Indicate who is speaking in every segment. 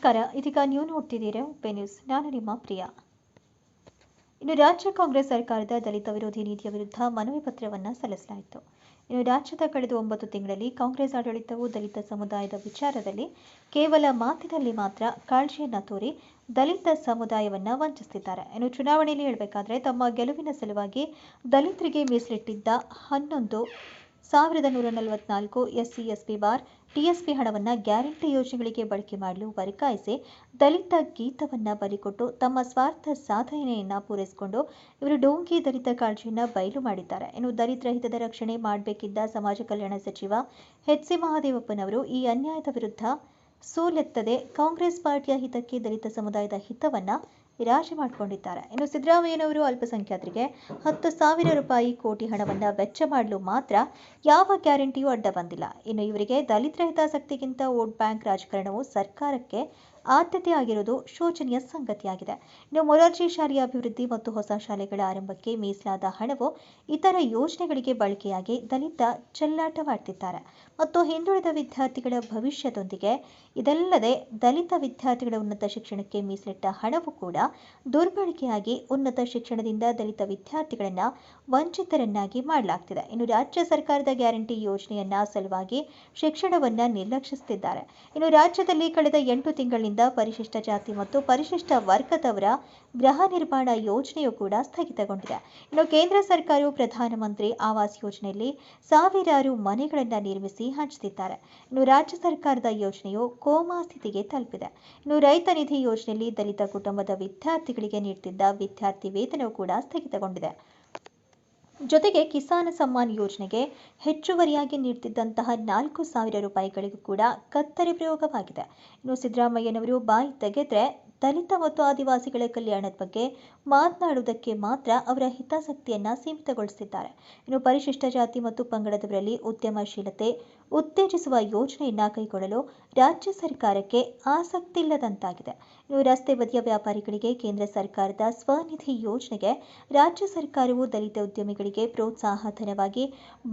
Speaker 1: ನಮಸ್ಕಾರ. ಇದೀಗ ನೀವು ನೋಡ್ತಿದ್ದೀರಾ ಉಪೆ ನ್ಯೂಸ್. ನಾನು ನಿಮ್ಮ ಪ್ರಿಯಾ. ಇನ್ನು ರಾಜ್ಯ ಕಾಂಗ್ರೆಸ್ ಸರ್ಕಾರದ ದಲಿತ ವಿರೋಧಿ ನೀತಿಯ ವಿರುದ್ಧ ಮನವಿ ಪತ್ರವನ್ನು ಸಲ್ಲಿಸಲಾಯಿತು. ಇನ್ನು ರಾಜ್ಯದ ಕಳೆದ 9 ತಿಂಗಳಲ್ಲಿ ಕಾಂಗ್ರೆಸ್ ಆಡಳಿತವು ದಲಿತ ಸಮುದಾಯದ ವಿಚಾರದಲ್ಲಿ ಕೇವಲ ಮಾತಿನಲ್ಲಿ ಮಾತ್ರ ಕಾಳಜಿಯನ್ನು ತೋರಿ ದಲಿತ ಸಮುದಾಯವನ್ನು ವಂಚಿಸುತ್ತಿದ್ದಾರೆ. ಇನ್ನು ಚುನಾವಣೆಯಲ್ಲಿ ಹೇಳಬೇಕಾದ್ರೆ ತಮ್ಮ ಗೆಲುವಿನ ಸಲುವಾಗಿ ದಲಿತರಿಗೆ ಮೀಸಲಿಟ್ಟಿದ್ದ 11,144 SC ST ಬಾರ್ TSP ಹಣವನ್ನು ಗ್ಯಾರಂಟಿ ಯೋಜನೆಗಳಿಗೆ ಬಳಕೆ ಮಾಡಲು ವರ್ಗಾಯಿಸಿ ದಲಿತ ಗೀತವನ್ನು ಬಲಿಕೊಟ್ಟು ತಮ್ಮ ಸ್ವಾರ್ಥ ಸಾಧನೆಯನ್ನು ಪೂರೈಸಿಕೊಂಡು ಇವರು ಡೋಂಗಿ ದಲಿತ ಕಾಳಜಿಯನ್ನು ಬಯಲು ಮಾಡಿದ್ದಾರೆ. ಇನ್ನು ದಲಿತರ ಹಿತದ ರಕ್ಷಣೆ ಮಾಡಬೇಕಿದ್ದ ಸಮಾಜ ಕಲ್ಯಾಣ ಸಚಿವ HC ಮಹದೇವಪ್ಪನವರು ಈ ಅನ್ಯಾಯದ ವಿರುದ್ಧ ಸೋಲೆತ್ತದೆ ಕಾಂಗ್ರೆಸ್ ಪಾರ್ಟಿಯ ಹಿತಕ್ಕೆ ದಲಿತ ಸಮುದಾಯದ ಹಿತವನ್ನು ರಾಜಿ ಮಾಡಿಕೊಂಡಿದ್ದಾರೆ. ಇನ್ನು ಸಿದ್ದರಾಮಯ್ಯನವರು ಅಲ್ಪಸಂಖ್ಯಾತರಿಗೆ 10,000 ರೂಪಾಯಿ ಕೋಟಿ ಹಣವನ್ನು ವೆಚ್ಚ ಮಾಡಲು ಮಾತ್ರ ಯಾವ ಗ್ಯಾರಂಟಿಯೂ ಅಡ್ಡ ಬಂದಿಲ್ಲ. ಇನ್ನು ಇವರಿಗೆ ದಲಿತರ ಹಿತಾಸಕ್ತಿಗಿಂತ ವೋಟ್ ಬ್ಯಾಂಕ್ ರಾಜಕಾರಣವು ಸರ್ಕಾರಕ್ಕೆ ಆದ್ಯತೆ ಆಗಿರುವುದು ಶೋಚನೀಯ ಸಂಗತಿಯಾಗಿದೆ. ಇನ್ನು ಮೊರಾರ್ಜಿ ಶಾಲೆಯ ಅಭಿವೃದ್ಧಿ ಮತ್ತು ಹೊಸ ಶಾಲೆಗಳ ಆರಂಭಕ್ಕೆ ಮೀಸಲಾದ ಹಣವು ಇತರ ಯೋಜನೆಗಳಿಗೆ ಬಳಕೆಯಾಗಿ ದಲಿತ ಚೆಲ್ಲಾಟವಾಡ್ತಿದ್ದಾರೆ ಮತ್ತು ಹಿಂದುಳಿದ ವಿದ್ಯಾರ್ಥಿಗಳ ಭವಿಷ್ಯದೊಂದಿಗೆ ಇದಲ್ಲದೆ ದಲಿತ ವಿದ್ಯಾರ್ಥಿಗಳ ಉನ್ನತ ಶಿಕ್ಷಣಕ್ಕೆ ಮೀಸಲಿಟ್ಟ ಹಣವು ಕೂಡ ದುರ್ಬಳಕೆಯಾಗಿ ಉನ್ನತ ಶಿಕ್ಷಣದಿಂದ ದಲಿತ ವಿದ್ಯಾರ್ಥಿಗಳನ್ನು ವಂಚಿತರನ್ನಾಗಿ ಮಾಡಲಾಗ್ತಿದೆ. ಇನ್ನು ರಾಜ್ಯ ಸರ್ಕಾರದ ಗ್ಯಾರಂಟಿ ಯೋಜನೆಯನ್ನ ಸಲುವಾಗಿ ಶಿಕ್ಷಣವನ್ನ ನಿರ್ಲಕ್ಷಿಸುತ್ತಿದ್ದಾರೆ. ಇನ್ನು ರಾಜ್ಯದಲ್ಲಿ ಕಳೆದ 8 ತಿಂಗಳಿನಿಂದ ಪರಿಶಿಷ್ಟ ಜಾತಿ ಮತ್ತು ಪರಿಶಿಷ್ಟ ವರ್ಗದವರ ಗೃಹ ನಿರ್ಮಾಣ ಯೋಜನೆಯು ಕೂಡ ಸ್ಥಗಿತಗೊಂಡಿದೆ. ಇನ್ನು ಕೇಂದ್ರ ಸರ್ಕಾರವು ಪ್ರಧಾನಮಂತ್ರಿ ಆವಾಸ್ ಯೋಜನೆಯಲ್ಲಿ ಸಾವಿರಾರು ಮನೆಗಳನ್ನು ನಿರ್ಮಿಸಿ ಹಂಚುತ್ತಿದ್ದಾರೆ. ಇನ್ನು ರಾಜ್ಯ ಸರ್ಕಾರದ ಯೋಜನೆಯು ಕೋಮಾ ಸ್ಥಿತಿಗೆ ತಲುಪಿದೆ. ಇನ್ನು ರೈತ ನಿಧಿ ಯೋಜನೆಯಲ್ಲಿ ದಲಿತ ಕುಟುಂಬದ ವಿದ್ಯಾರ್ಥಿಗಳಿಗೆ ನೀಡುತ್ತಿದ್ದ ವಿದ್ಯಾರ್ಥಿ ವೇತನವು ಕೂಡ ಸ್ಥಗಿತಗೊಂಡಿದೆ. ಜೊತೆಗೆ ಕಿಸಾನ್ ಸಮ್ಮಾನ್ ಯೋಜನೆಗೆ ಹೆಚ್ಚುವರಿಯಾಗಿ ನೀಡುತ್ತಿದ್ದಂತಹ 4,000 ರೂಪಾಯಿಗಳಿಗೂ ಕೂಡ ಕತ್ತರಿ ಪ್ರಯೋಗವಾಗಿದೆ. ಇನ್ನು ಸಿದ್ದರಾಮಯ್ಯನವರು ಬಾಯಿ ತೆಗೆದ್ರೆ ದಲಿತ ಮತ್ತು ಆದಿವಾಸಿಗಳ ಕಲ್ಯಾಣದ ಬಗ್ಗೆ ಮಾತನಾಡುವುದಕ್ಕೆ ಮಾತ್ರ ಅವರ ಹಿತಾಸಕ್ತಿಯನ್ನು ಸೀಮಿತಗೊಳಿಸಿದ್ದಾರೆ. ಇನ್ನು ಪರಿಶಿಷ್ಟ ಜಾತಿ ಮತ್ತು ಪಂಗಡದವರಲ್ಲಿ ಉದ್ಯಮಶೀಲತೆ ಉತ್ತೇಜಿಸುವ ಯೋಜನೆಯನ್ನು ಕೈಗೊಳ್ಳಲು ರಾಜ್ಯ ಸರ್ಕಾರಕ್ಕೆ ಆಸಕ್ತಿ ಇಲ್ಲದಂತಾಗಿದೆ. ಇನ್ನು ರಸ್ತೆ ಬದಿಯ ವ್ಯಾಪಾರಿಗಳಿಗೆ ಕೇಂದ್ರ ಸರ್ಕಾರದ ಸ್ವನಿಧಿ ಯೋಜನೆಗೆ ರಾಜ್ಯ ಸರ್ಕಾರವು ದಲಿತ ಉದ್ಯಮಿಗಳಿಗೆ ಪ್ರೋತ್ಸಾಹ ಧನವಾಗಿ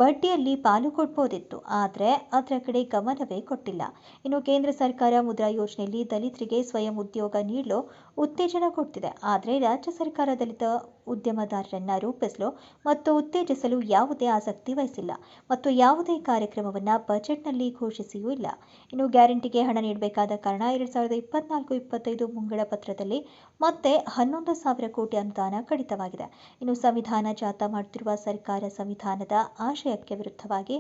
Speaker 1: ಬಡ್ಡಿಯಲ್ಲಿ ಪಾಲು ಕೊಡಬಹುದಿತ್ತು. ಆದರೆ ಅದರ ಕಡೆ ಗಮನವೇ ಕೊಟ್ಟಿಲ್ಲ. ಇನ್ನು ಕೇಂದ್ರ ಸರ್ಕಾರ ಮುದ್ರಾ ಯೋಜನೆಯಲ್ಲಿ ದಲಿತರಿಗೆ ಸ್ವಯಂ ಉದ್ಯೋಗ ನೀಡಲು ಉತ್ತೇಜನ ಕೊಡ್ತಿದೆ. ಆದರೆ ರಾಜ್ಯ ಸರ್ಕಾರ ದಲಿತ ಉದ್ಯಮದಾರರನ್ನು ರೂಪಿಸಲು ಮತ್ತು ಉತ್ತೇಜಿಸಲು ಯಾವುದೇ ಆಸಕ್ತಿ ವಹಿಸಿಲ್ಲ ಮತ್ತು ಯಾವುದೇ ಕಾರ್ಯಕ್ರಮವನ್ನು ಬಜೆಟ್ನಲ್ಲಿ ಘೋಷಿಸಿಯೂ ಇಲ್ಲ. ಇನ್ನು ಗ್ಯಾರಂಟಿಗೆ ಹಣ ನೀಡಬೇಕಾದ ಕಾರಣ 2024-25 ಮುಂಗಡ ಪತ್ರದಲ್ಲಿ ಮತ್ತೆ 11,000 ಕೋಟಿ ಅನುದಾನ ಕಡಿತವಾಗಿದೆ. ಇನ್ನು ಸಂವಿಧಾನ ಜಾಥಾ ಮಾಡುತ್ತಿರುವ ಸರ್ಕಾರ ಸಂವಿಧಾನದ ಆಶಯಕ್ಕೆ ವಿರುದ್ಧವಾಗಿ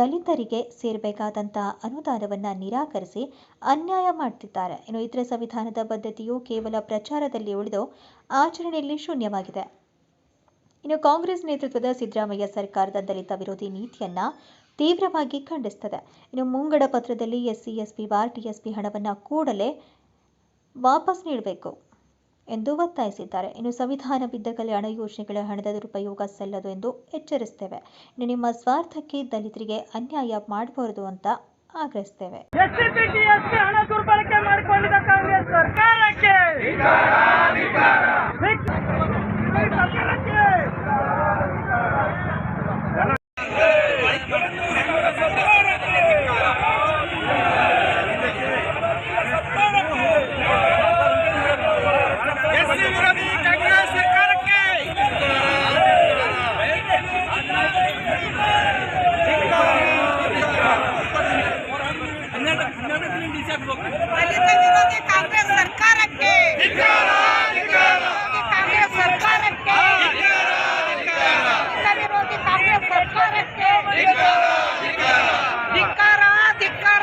Speaker 1: ದಲಿತರಿಗೆ ಸೇರಬೇಕಾದಂತಹ ಅನುದಾನವನ್ನು ನಿರಾಕರಿಸಿ ಅನ್ಯಾಯ ಮಾಡುತ್ತಿದ್ದಾರೆ. ಇನ್ನು ಇತರ ಸಂವಿಧಾನದ ಬದ್ಧತೆಯು ಕೇವಲ ಪ್ರಚಾರದಲ್ಲಿ ಉಳಿದು ಆಚರಣೆಯಲ್ಲಿ ಶೂನ್ಯವಾಗಿದೆ. ಇನ್ನು ಕಾಂಗ್ರೆಸ್ ನೇತೃತ್ವದ ಸಿದ್ದರಾಮಯ್ಯ ಸರ್ಕಾರದ ದಲಿತ ವಿರೋಧಿ ನೀತಿಯನ್ನ ತೀವ್ರವಾಗಿ ಖಂಡಿಸುತ್ತದೆ. ಇನ್ನು ಮುಂಗಡ ಪತ್ರದಲ್ಲಿ SC ST ಬಾರ್ TSP ಹಣವನ್ನು ಕೂಡಲೇ ವಾಪಸ್ ನೀಡಬೇಕು ಎಂದು ಒತ್ತಾಯಿಸಿದ್ದಾರೆ. ಇನ್ನು ಸಂವಿಧಾನಬದ್ಧ ಕಲ್ಯಾಣ ಯೋಜನೆಗಳ ಹಣದ ದುರುಪಯೋಗ ಸಲ್ಲದು ಎಂದು ಎಚ್ಚರಿಸುತ್ತೇವೆ. ಇನ್ನು ನಿಮ್ಮ ಸ್ವಾರ್ಥಕ್ಕೆ ದಲಿತರಿಗೆ ಅನ್ಯಾಯ ಮಾಡಬಾರದು ಅಂತ ಆಗ್ರಹಿಸುತ್ತೇವೆ.
Speaker 2: ಹಣ ದುರ್ಬಳಕೆ ಮಾಡಿಕೊಂಡಿದ್ದ ಕಾಂಗ್ರೆಸ್ ಸರ್ಕಾರಕ್ಕೆ
Speaker 3: ದಲಿತ ವಿರೋಧಿ ಕಾಂಗ್ರೆಸ್ ಸರ್ಕಾರಕ್ಕೆ ಕಾಂಗ್ರೆಸ್ ಸರ್ಕಾರಕ್ಕೆ ದಲಿತ ವಿರೋಧಿ ಕಾಂಗ್ರೆಸ್ ಸರ್ಕಾರಕ್ಕೆ ಧಿಕ್ಕಾರ ಧಿಕ್ಕಾರ. ಧಿಕ್ಕಾರ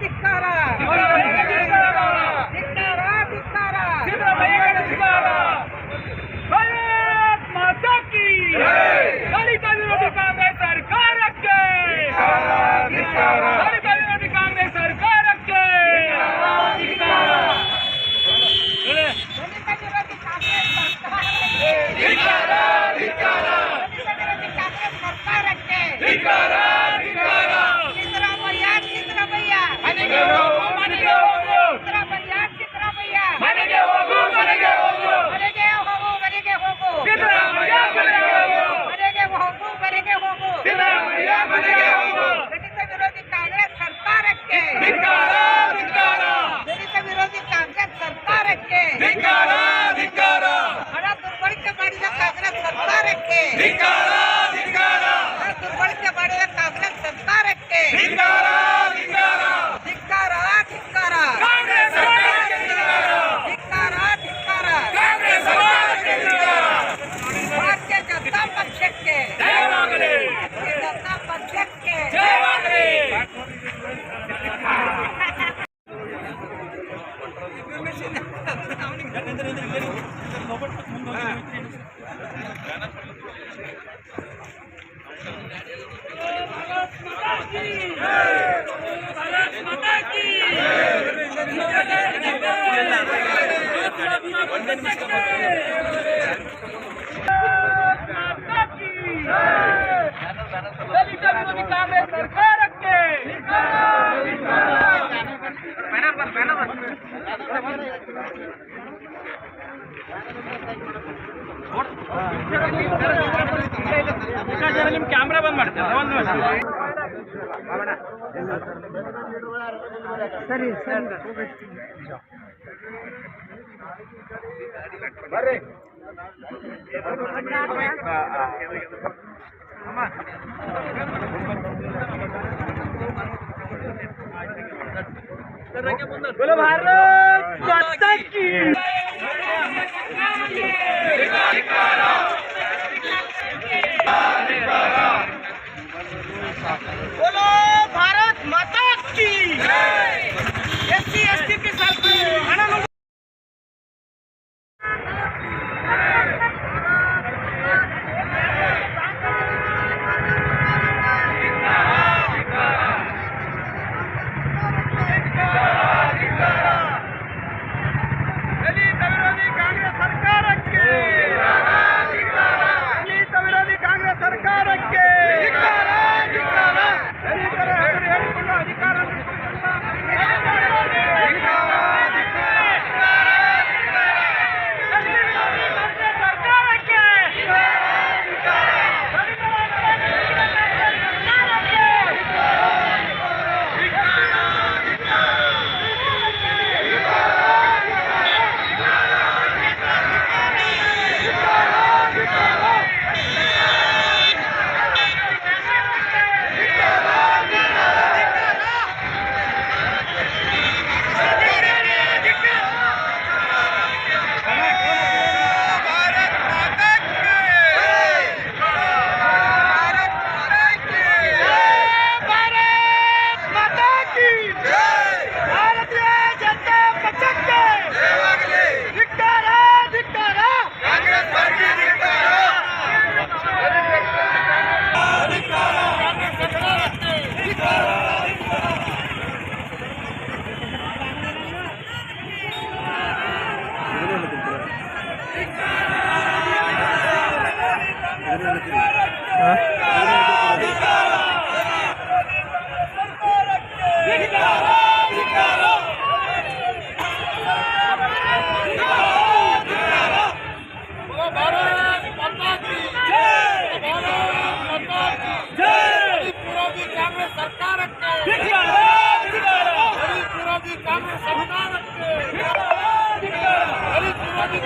Speaker 3: ಧಿಕ್ಕಾರ ಧಿಕ್ಕಾರ ಧಿಕ್ಕಾರ. ಸರ್ಕಾರಕ್ಕೆ ಹಣ ದುರ್ಬಳಕೆ ಮಾಡಿದ ಕಾಂಗ್ರೆಸ್ ಸರ್ಕಾರಕ್ಕೆ ಹಣ ದುರ್ಬಳಕೆ ಮಾಡಿದ ಕಾಂಗ್ರೆಸ್ ಸರ್ಕಾರಕ್ಕೆ ಧಿಕ್ಕಾರ ಭಾರತೀಯ ಜನತಾ ಪಕ್ಷಕ್ಕೆ ಭಾರತೀಯ ಜನತಾ ಪಕ್ಷಕ್ಕೆ
Speaker 2: ದಲಿತ ವಿರೋಧಿ ಕಾಂಗ್ರೆಸ್ ಸರ್ಕಾರಕ್ಕೆ ನಿಮ್ ಕ್ಯಾಮ್ರಾ ಬಂದ್ ಮಾಡ್ತಾರೆ ಒಂದು ಸರಿ ಬರ್ರಿ बोलो भारत माता की बोलो भारत माता की एससी एसटी के साथ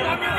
Speaker 4: ಕಾಂಗ್ರೆಸ್